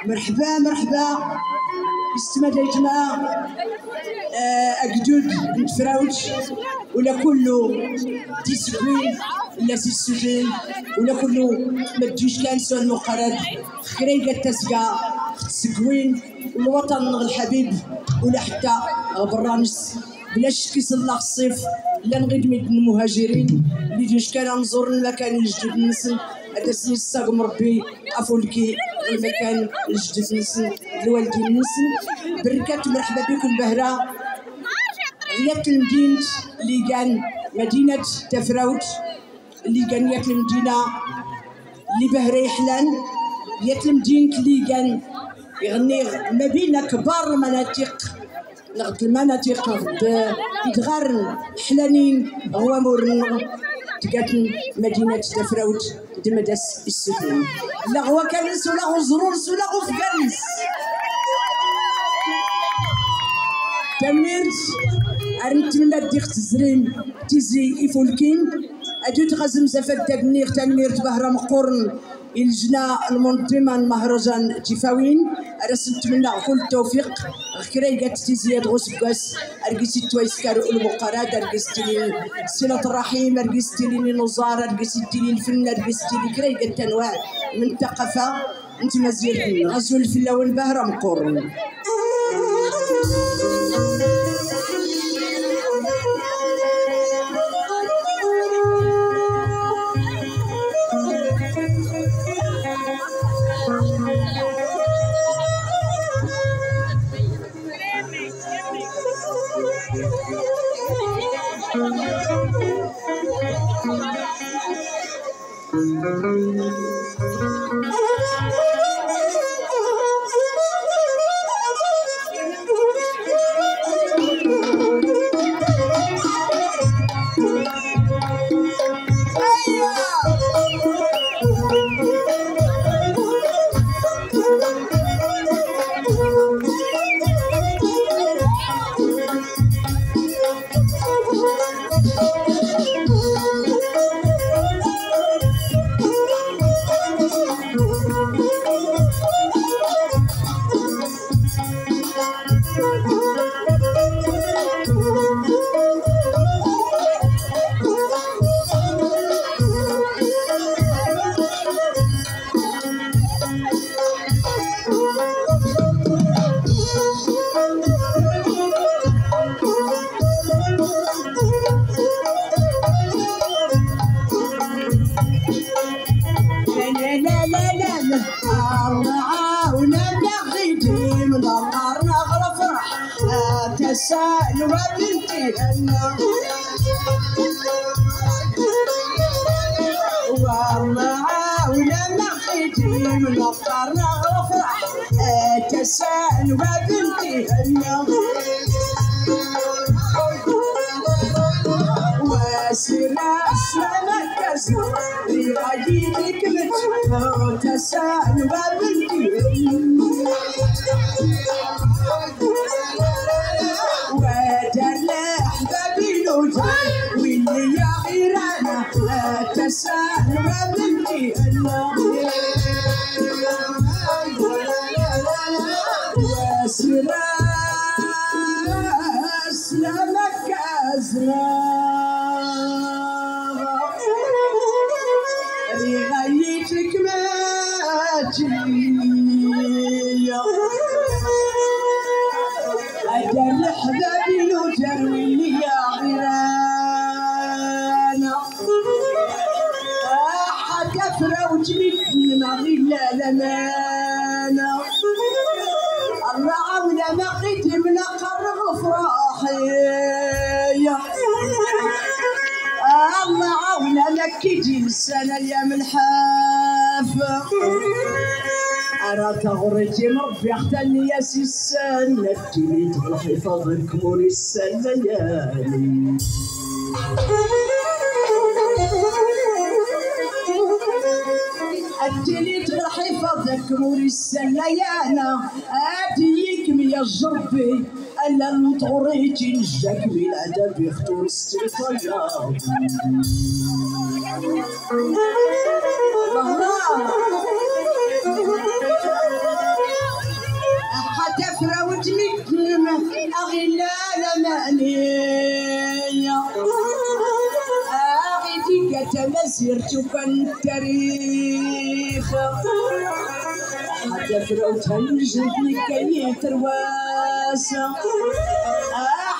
مرحبا مرحبا استمد يا جماعه اكدود بنت فراوج ولا كله تيسكوين ولا تيسوجين ولا كله ما تجيش كانسو المقرد خريقه تسقى تسكوين الوطن الحبيب ولا حتى برانس بلا شك يصلح الصيف لا نغيد من المهاجرين اللي جيش كان نزور المكان الجديد نسن هذا سني الساق مربي افولكي المكان الجديد نسن الوالدين نسن بركات مرحبا بكم بهرة غيات المدينة اللي كان مدينة تفراوت اللي كان ياك المدينة اللي بهرة يحلان ياك المدينة اللي كان يغني ما بين كبار المناطق نغد المناطق نغد يتغار حلانين هو مورن تقاتن مدينة تفراوت دمدس السفن لا هو كنس ولا هو زرورس ولا هو فكنس تميرت أرنت من الديخ تزرين تيزي إفولكين أدو تغزم زفت تبنيغ تنميرت بهرام قرن الجنا المنظمة المهرجان تفاوين أرسلت منا كل التوفيق خكراي قات تيزياد غوسبكاس أرقيسي تويسكار المقارات أرقيستي لي صلة الرحيم أرقيستي لي نزار أرقيستي لي الفن أرقيستي لي كراي قات تنوع من الثقافة أنت مزير غزو الفلا والبهرام قرن تسأل وبنتي هنا والله ولما حيتي من القرن افرح تسأل وبنتي هنا وسير اسلامك كسر لغايتك مت تسأل وبنتي هنا واللي يا غيرانا تسأل وبنتي هنا وسير اسلامك رغايتك ما تجي أجل حبابي وجرويني يا غيرانا حكفرة وجبتني ما غير لمانا الله عونا ما قيت من قرب افراحي الله عونا مكيتي السنة يا منحافة أراك غرتي مربي اختلني يا سيسان نبتلي تروحي فضلك موري الليالي أجلي تروحي فضلك موري الليالي أديك يا جربي ألا المطوريتي نجاك بالأدب يختار السيطيار حتفرى وتمكن أغلى لمانية أغيتك تمسيرت وكان التاريخ حتفرى وتهنجتني كي ترواسة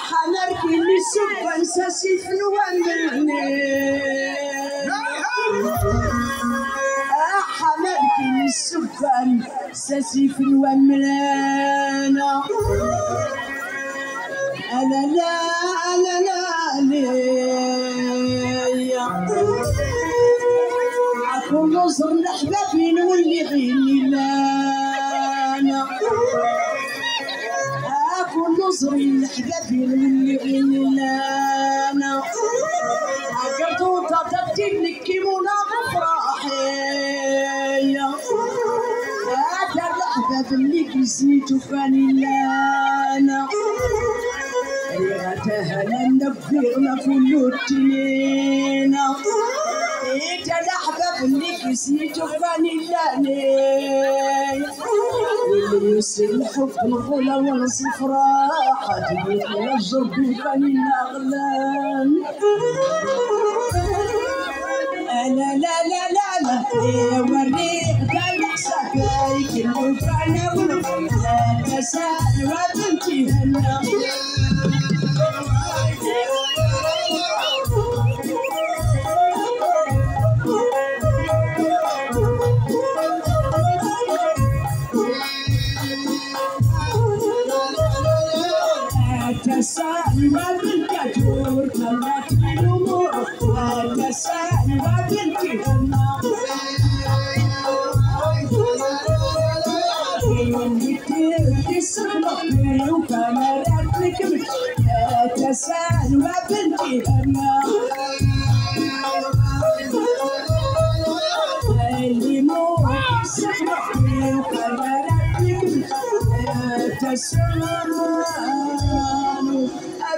حنركي اللي سبا نساسي في نوامرني حملك السبان سسيف وملانا أنا لا ليا أكون نصر الأحبابين واللي غيني لانا أكون نصر الأحبابين واللي غيني لانا أقرطو تطبتين لك كيمونا بفراحي هذا الأحباب اللي كسيتو فاني لانا ريغتها لنبغيغنا كلو التنينا هذا الأحباب اللي كسيتو فاني لانا واللي يسر الحب الغلا ونصف راحة تبيتنا الجرب فاني غلان أنا لا وريك دلع سكايك الوفانا والوفانا تسأل وبنتي هنا تسأل وبنتي جور كلمات الأمور تسأل وبنتي هنا تسأل وبنتي هنا اللي مو سمحتي وكبرت تسأل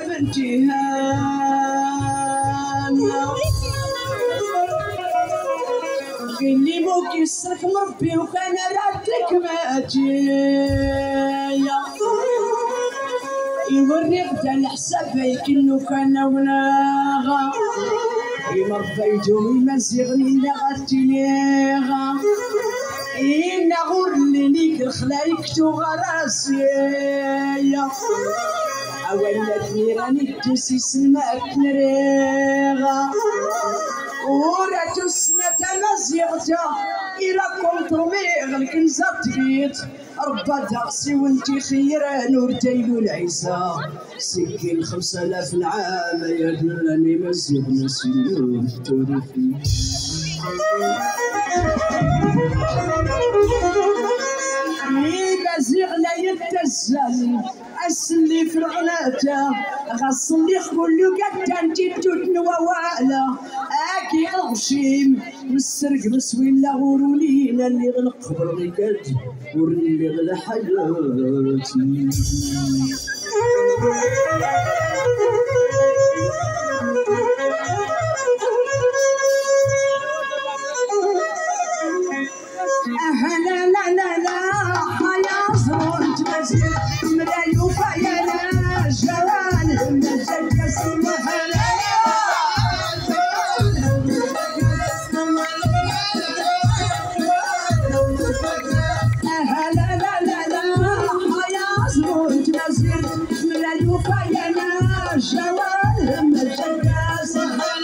وبنتي هنا اللي موك يسرك مربي وكان راتك ما جاية يوري غدا الحساب يكنو كان وناغا إما ربيتهم يمزغني إلا غتينيغا إنا غول ليك الخلايك تغراسيا أولاد راني تسي سماك نريغا ورا تسنة مزيغتا إلا كنتروميغ الكنزة تبيت ربا داغسي وانتي خيرا نور تايلو العيسى سكين 5000 العام يا دلاني مزيغ نسيو تاريخي مزيغ لا يتزل أسلي في الغلاته غصلي كلو قد انتي تنوى والا اكي الغشيم والسرق مسوي لا غورولينا اللي غنقبر غيكاد ورني غلا حياتي لا لا لا لا يا زرت مزيد مرايو فيانا جوال مزيد يسمها لا لا لا لا يا زرت مزيد مرايو فيانا جوال مزيد يسمها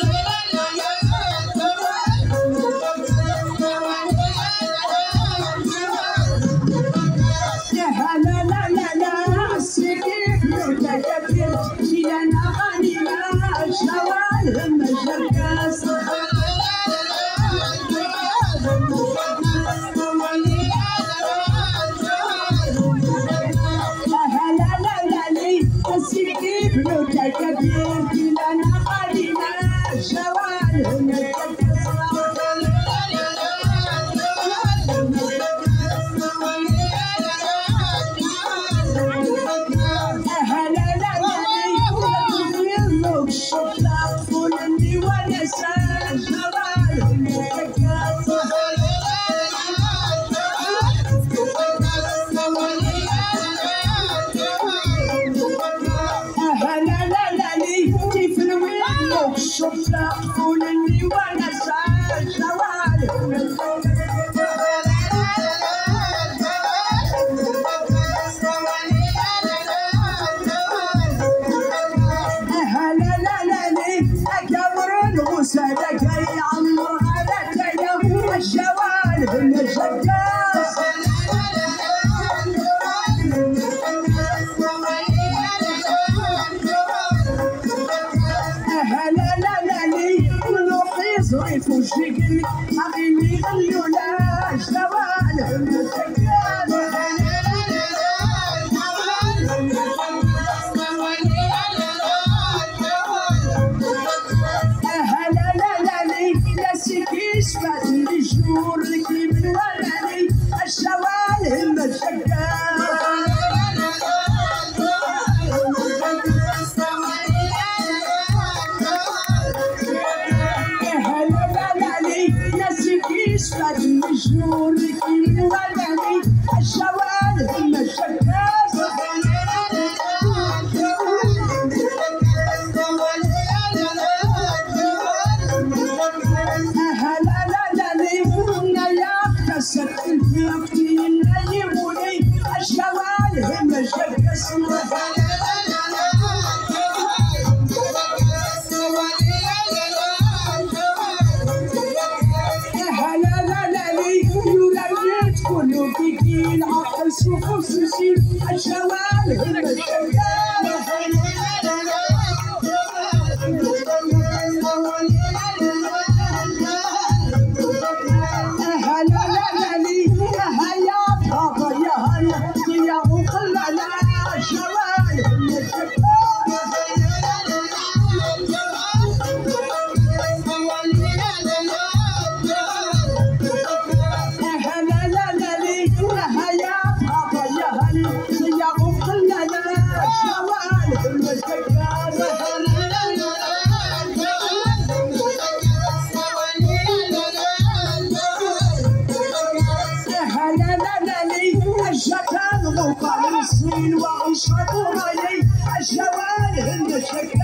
شاطوري الجوال المشكات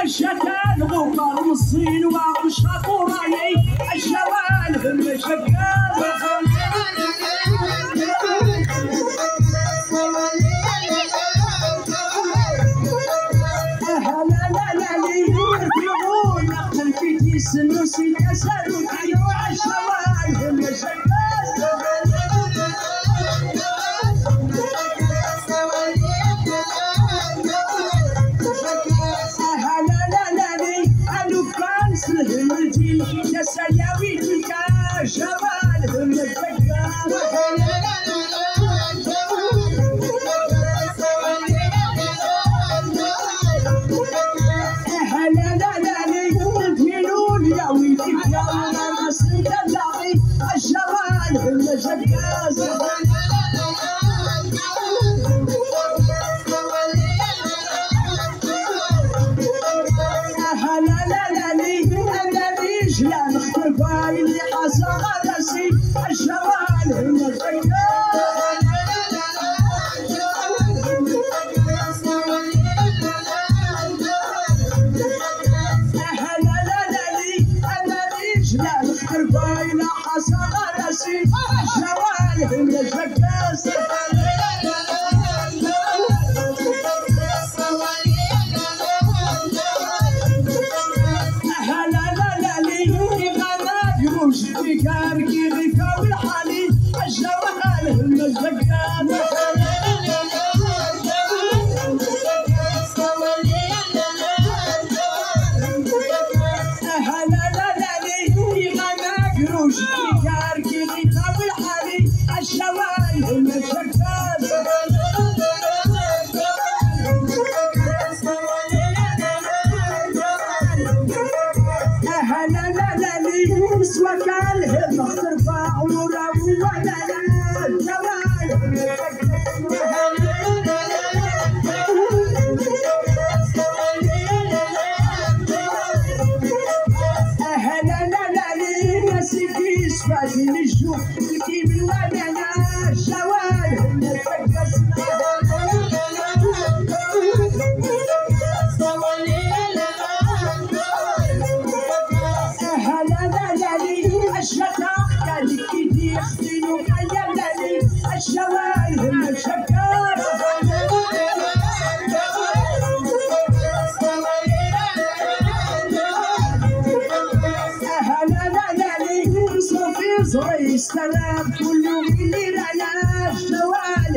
الشتان غفر مصين وشاطوري الجوال المشكات سنوسي تسالوكي وعالشوال هم الشكاس هلا ألو كان سلهم الجيل تساياوي تلك شوال هم الشكاس السلام كله اللي رأى الشوال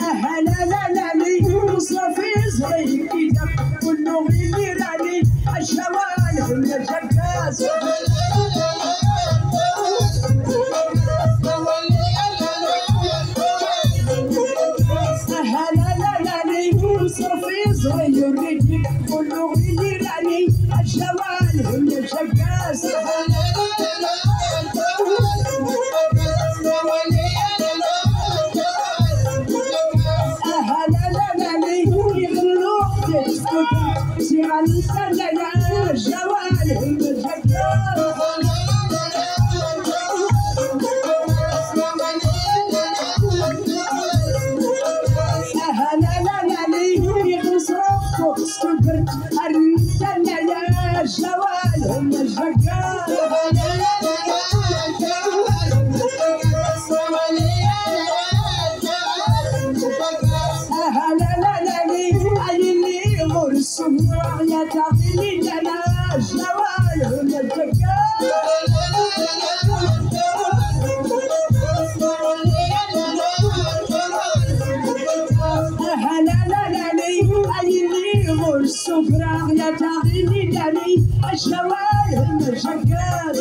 هلا صافي صغير كده كله اللي رأى الشوال المشكاس صغير رجلي كله اللي راني الجوال هم الشكاس يخلوك تسكت سيغان السلالة الجوال هم الشكاس صبرت أرنتنا يا الجوال هم الشكاس اللي غرسوا يا تعطيني لنا الجوال هم الشكاس السفرة يا تغني لني الشوال هم الشكاس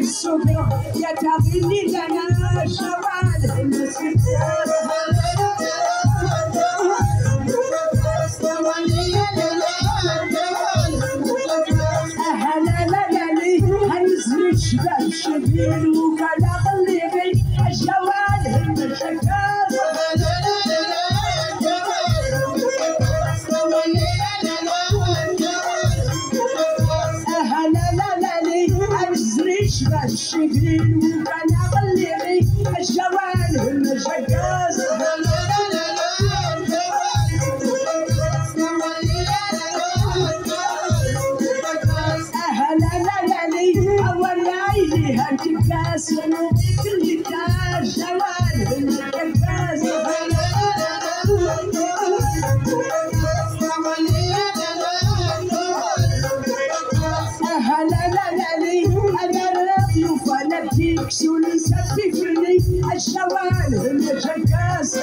السفرة يا تغني لنا الشوال هم الشكاس شبين وكان قلبي الجوال هم الشكاز الشبين وكان قلبي الجوال هم الشكاز الكاس كل كاس جوال الكاس هلا لا لا لي انا راضي وفلتك شو نسفي فرني الجوال الكاس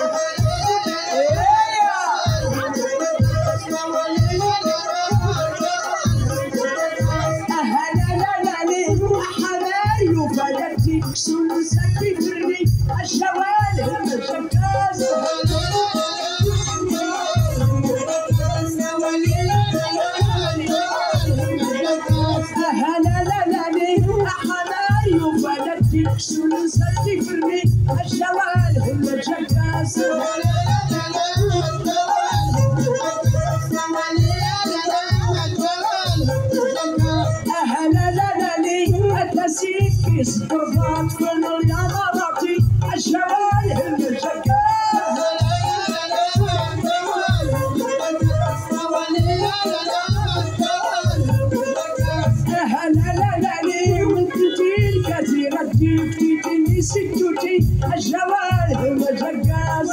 شو نسكي فرني الجوال هم الشكاز هلا لا لا لي حماي وفلتك شو نسكي فرني الجوال هم الشكاز هلا لا لا لي التسيك استرضات كل اليماراتي الجوال هم الشكاز هلا لا لا لي وانتي الكثيرة تجيبتي ستوتي الجوال هم الشكاز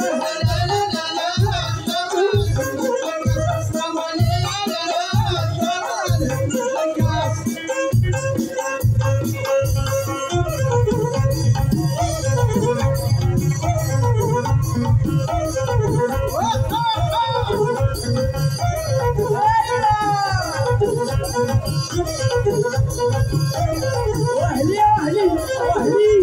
واهلي اهلي واهلي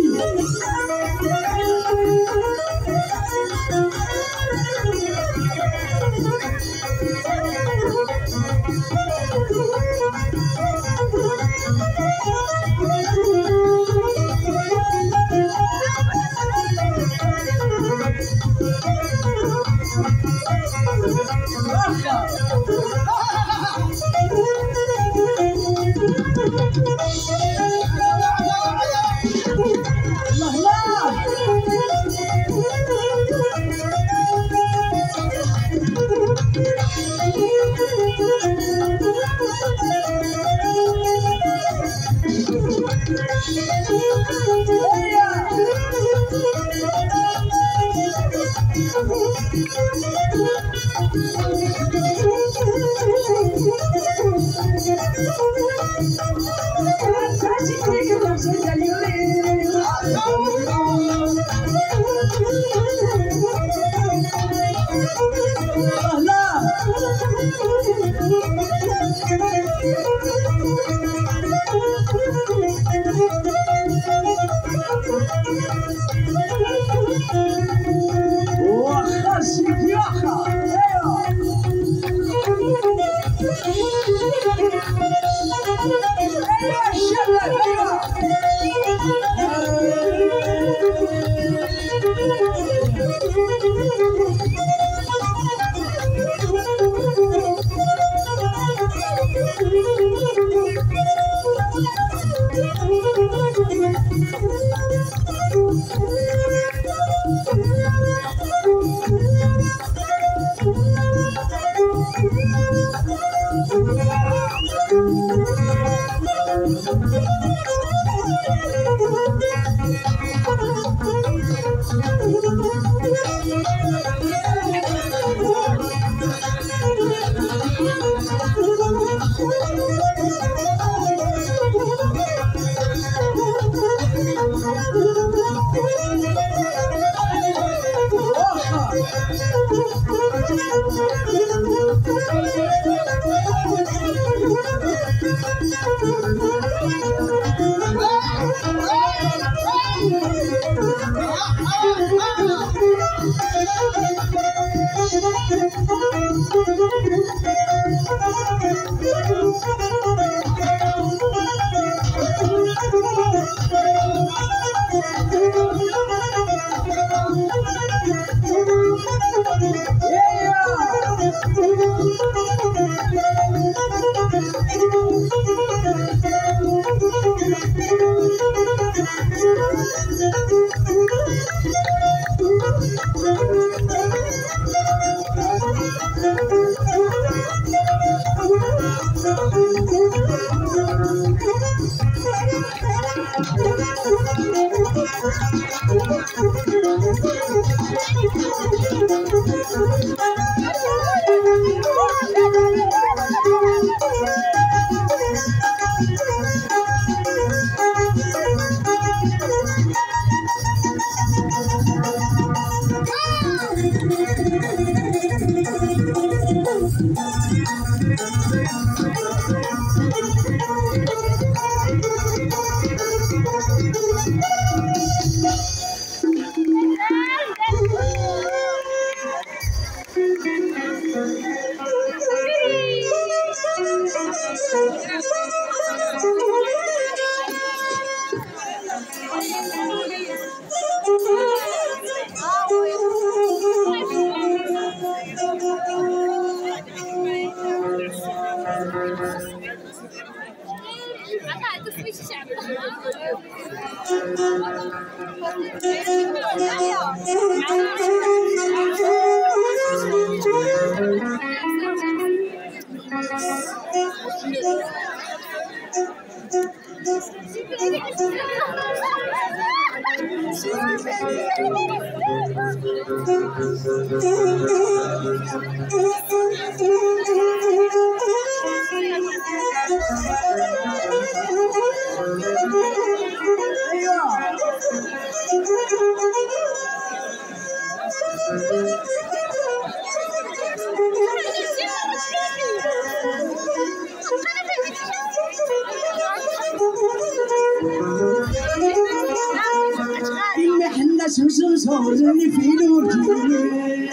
صورني في نورتي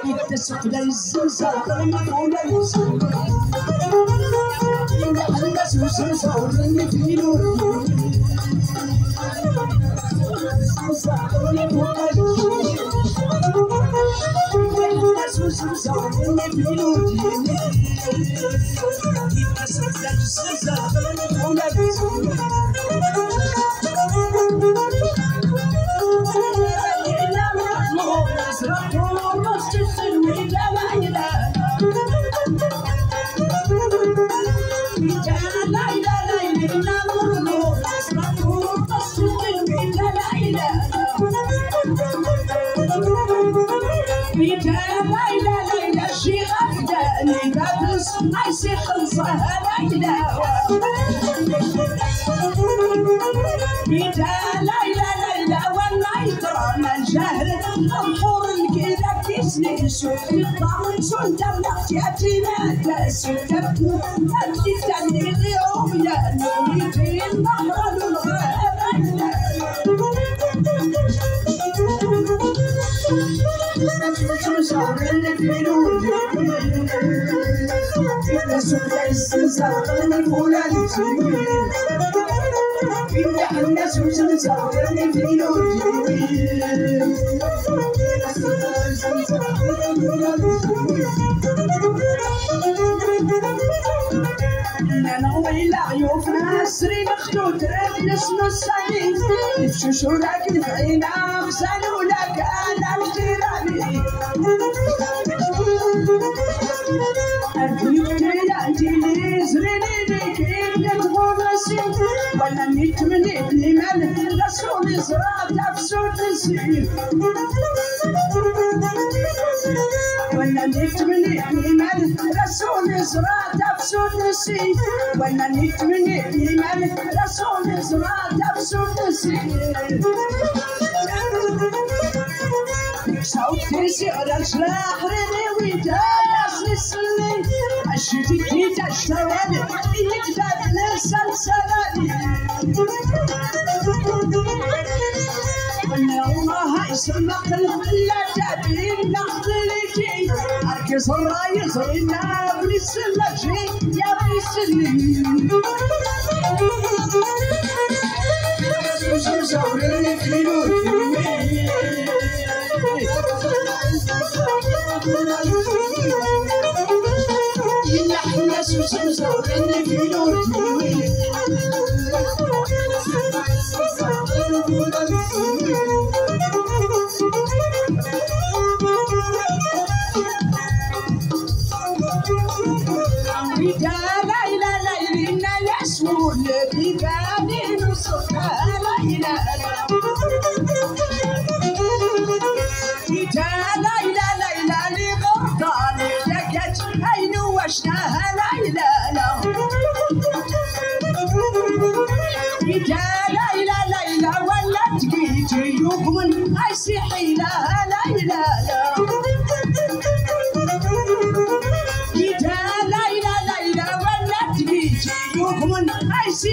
يتسق لي الزنزار المقولة يزور الناس صورني في نورتي الزنزار المقولة يزور الناس صورني في نورتي يتسق لي الزنزار المقولة يزور عايشي خلصها ليلى بيتا ليلى ليلى والله ترانا الجهل الأمور كذا كيسني شوف الطعم شو دمعتي أتينا سوتك أنتي تاني اليوم يا نوري النهر الغابة صورني في نورتي يتسق لي الزنزار المقولة يزور يفتح الناس صورني في نورتي أنا ويلا عيوف ناسري مخدود نسمو الصديق يفشوشو لك الفعينة غزالو لك أنا احترامي أرجوك تلاقيني زريني كيف نتغرسي ولا نتمني بلي مالك رسولي زرعت أفسود نسير ولا نتمني بلي مالك رسولي زرعت أفسود نسير ولا نتمني بلي مالك رسولي زرعت أفسود نسير صوتي سعر الجراح ريني ويداس للسلي أشتي كيت أشتغل يكتب للسلسلة واليوم هاي سمق الخلة تبين نخل لجي أركز الرايز رينا بلسلة جي يا بلسلي صورني في نورتي يلح الناس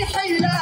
حيلة